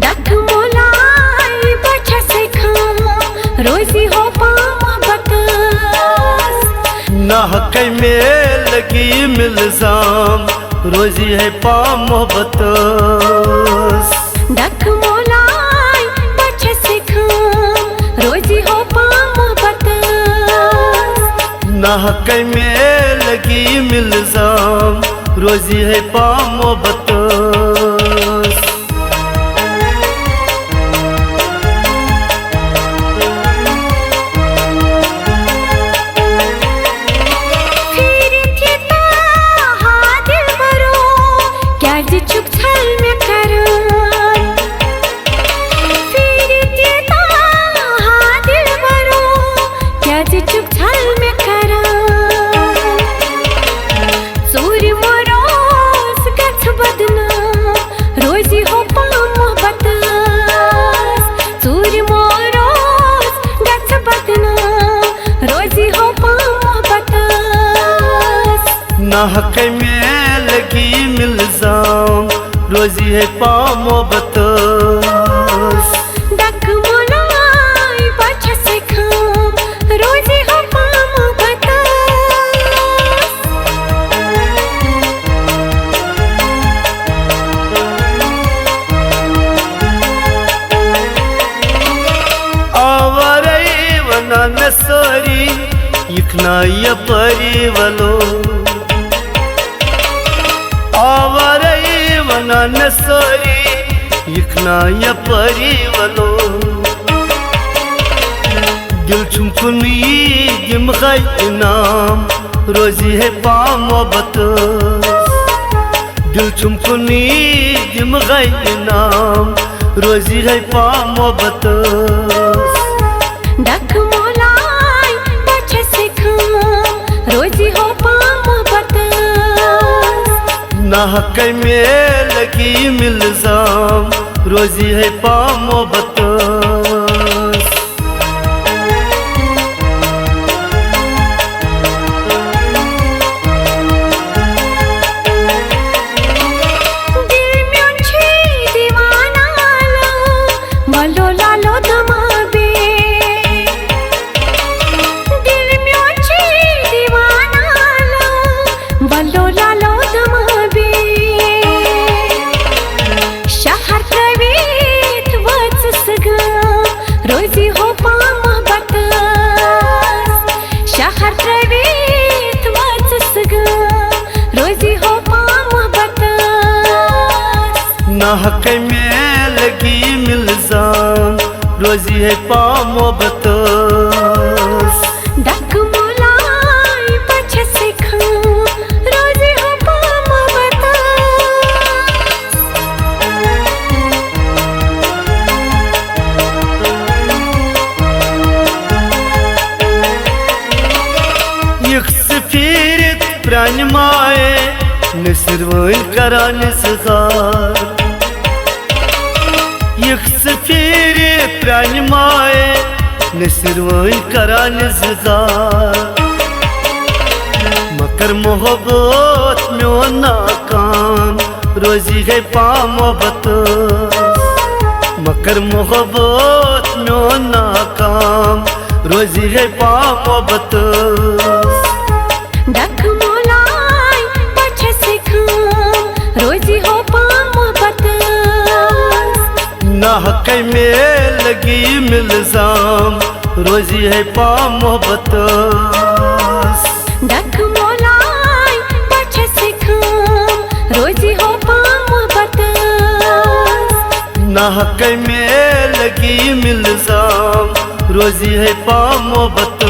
duck मोलाई बच्चा से खा रोजी हो मोहब्बत ना हक में लगी मिलजाम रोजी है पा मोहब्बत डक मोलाई बच्चा से खा रोजी हो मोहब्बत ना हक में लगी मिलजाम रोजी है पा मोहब्बत चुप छल में करन फिर देता हाँ दिल बरो क्या जी चुप छल में करन सूर्य मोरोस गछ बदना रोजी हो पा मोहब्बत सूर्य मोरोस गछ बदना रोजी हो पा मोहब्बत ना हक में लगी मिलजाम रोजी है पा मोहब्बत डक मोलाई बच्चा से खाम रोजी हो पा मोहब्बत आवरई वना नसरी इखना या परी वलो आवरई वना नसरी इखना या परी वलो दिल चुमकुनी जिम गई इनाम रोजी है पा मोहब्बत दिल चुमकुनी जिम गई इनाम रोजी है पा मोहब्बत डक मोलाई बच्चा से खाम रोजी हो पा मोहब्बत ना हक में लगी मिलजाम रोजी है पा मोहब्बत दिल में छी दीवाना लो मलो लालो दमाबे दिल में छी दीवाना लो मलो लालो दमाबे शहर प्रवेश वच सगा रोजी हो पा मोहब्बत शहर प्रवेश वच सगा रोजी हो पा मोहब्बत ना हक में लगी मिलजाम रोजी है पा मोहब्बत डक मोलाई बच्चा से खा रोजी हो पा मोहब्बत यख सफीरत प्राण माए नसरवन करान सगार यख सफीरत प्राण माए नसरवन करान सगार मकर मोहब्बत में नाकाम रोजी है पा मोहब्बत मकर मोहब्बत में नाकाम रोजी है पा मोहब्बत डक मोलाई बच्चा से खाम रोजी हो पा मोहब्बत ना हक में लगी मिलजाम रोजी है पा मोहब्बत डक मोलाई बच्चा से खाम रोजी हो पा मोहब्बत ना हक में लगी मिलजाम रोजी है पा मोहब्बत